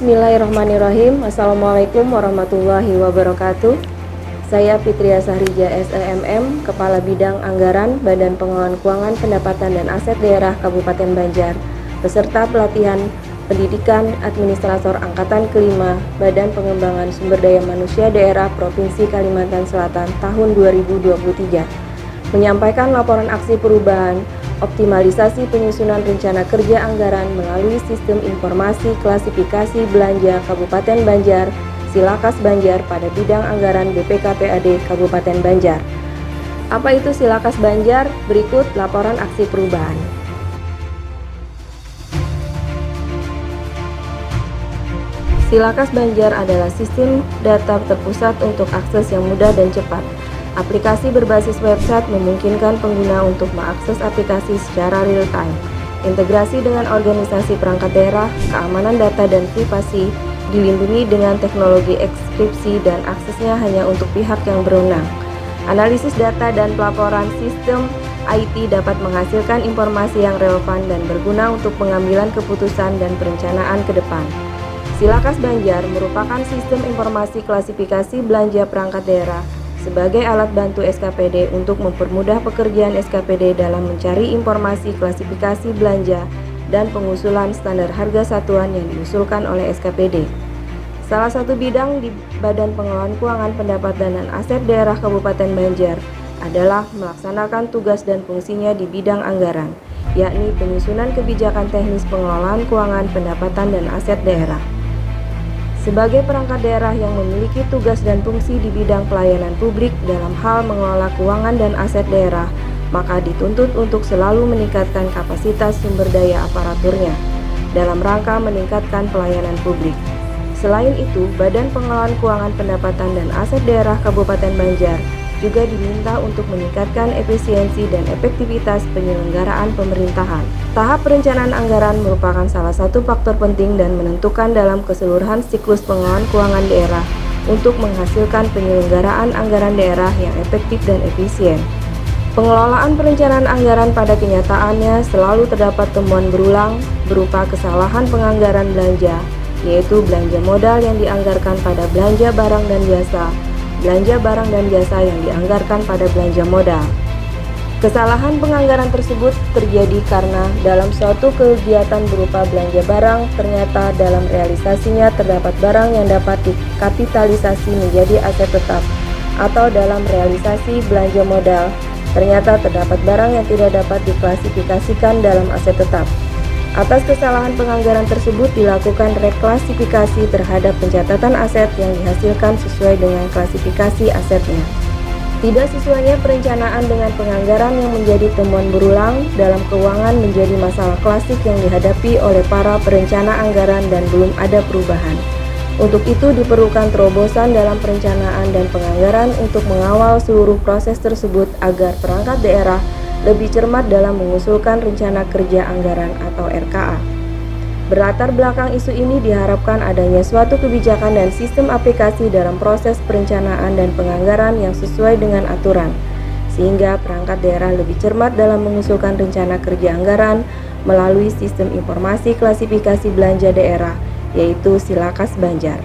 Bismillahirrahmanirrahim. Assalamualaikum warahmatullahi wabarakatuh. Saya Fitria Sahrija SEMM, Kepala Bidang Anggaran Badan Pengelolaan Keuangan Pendapatan dan Aset Daerah Kabupaten Banjar, peserta pelatihan Pendidikan Administrator Angkatan Kelima Badan Pengembangan Sumber Daya Manusia Daerah Provinsi Kalimantan Selatan tahun 2023, menyampaikan laporan aksi perubahan optimalisasi penyusunan rencana kerja anggaran melalui Sistem Informasi Klasifikasi Belanja Kabupaten Banjar, Silakas Banjar pada bidang anggaran BPKPAD Kabupaten Banjar. Apa itu Silakas Banjar? Berikut laporan aksi perubahan. Silakas Banjar adalah sistem data terpusat untuk akses yang mudah dan cepat. Aplikasi berbasis website memungkinkan pengguna untuk mengakses aplikasi secara real-time. Integrasi dengan organisasi perangkat daerah, keamanan data dan privasi, dilindungi dengan teknologi enkripsi dan aksesnya hanya untuk pihak yang berwenang. Analisis data dan pelaporan sistem IT dapat menghasilkan informasi yang relevan dan berguna untuk pengambilan keputusan dan perencanaan ke depan. Silakas Banjar merupakan sistem informasi klasifikasi belanja perangkat daerah sebagai alat bantu SKPD untuk mempermudah pekerjaan SKPD dalam mencari informasi klasifikasi belanja dan pengusulan standar harga satuan yang diusulkan oleh SKPD. Salah satu bidang di Badan Pengelolaan Keuangan Pendapatan dan Aset Daerah Kabupaten Banjar adalah melaksanakan tugas dan fungsinya di bidang anggaran, yakni penyusunan kebijakan teknis pengelolaan keuangan pendapatan dan aset daerah. Sebagai perangkat daerah yang memiliki tugas dan fungsi di bidang pelayanan publik dalam hal mengelola keuangan dan aset daerah, maka dituntut untuk selalu meningkatkan kapasitas sumber daya aparaturnya dalam rangka meningkatkan pelayanan publik. Selain itu, Badan Pengelolaan Keuangan Pendapatan dan Aset Daerah Kabupaten Banjar juga diminta untuk meningkatkan efisiensi dan efektivitas penyelenggaraan pemerintahan. Tahap perencanaan anggaran merupakan salah satu faktor penting dan menentukan dalam keseluruhan siklus pengelolaan keuangan daerah untuk menghasilkan penyelenggaraan anggaran daerah yang efektif dan efisien. Pengelolaan perencanaan anggaran pada kenyataannya selalu terdapat temuan berulang berupa kesalahan penganggaran belanja, yaitu belanja modal yang dianggarkan pada belanja barang dan jasa, belanja barang dan jasa yang dianggarkan pada belanja modal. Kesalahan penganggaran tersebut terjadi karena dalam suatu kegiatan berupa belanja barang, ternyata dalam realisasinya terdapat barang yang dapat dikapitalisasi menjadi aset tetap, atau dalam realisasi belanja modal, ternyata terdapat barang yang tidak dapat diklasifikasikan dalam aset tetap. Atas kesalahan penganggaran tersebut dilakukan reklasifikasi terhadap pencatatan aset yang dihasilkan sesuai dengan klasifikasi asetnya. Tidak sesuainya perencanaan dengan penganggaran yang menjadi temuan berulang dalam keuangan menjadi masalah klasik yang dihadapi oleh para perencana anggaran dan belum ada perubahan. Untuk itu diperlukan terobosan dalam perencanaan dan penganggaran untuk mengawal seluruh proses tersebut agar perangkat daerah lebih cermat dalam mengusulkan rencana kerja anggaran atau RKA. Berlatar belakang isu ini diharapkan adanya suatu kebijakan dan sistem aplikasi dalam proses perencanaan dan penganggaran yang sesuai dengan aturan, sehingga perangkat daerah lebih cermat dalam mengusulkan rencana kerja anggaran melalui sistem informasi klasifikasi belanja daerah, yaitu Silakas Banjar.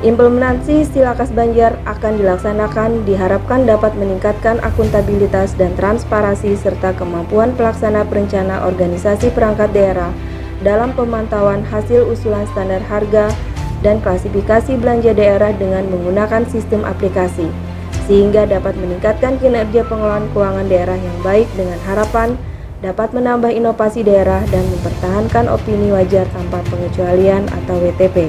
Implementasi Silakas Banjar akan dilaksanakan diharapkan dapat meningkatkan akuntabilitas dan transparansi serta kemampuan pelaksana perencana organisasi perangkat daerah dalam pemantauan hasil usulan standar harga dan klasifikasi belanja daerah dengan menggunakan sistem aplikasi, sehingga dapat meningkatkan kinerja pengelolaan keuangan daerah yang baik dengan harapan dapat menambah inovasi daerah dan mempertahankan opini wajar tanpa pengecualian atau WTP.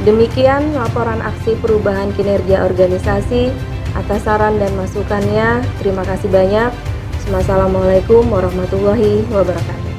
Demikian laporan aksi perubahan kinerja organisasi. Atas saran dan masukannya, terima kasih banyak. Wassalamualaikum warahmatullahi wabarakatuh.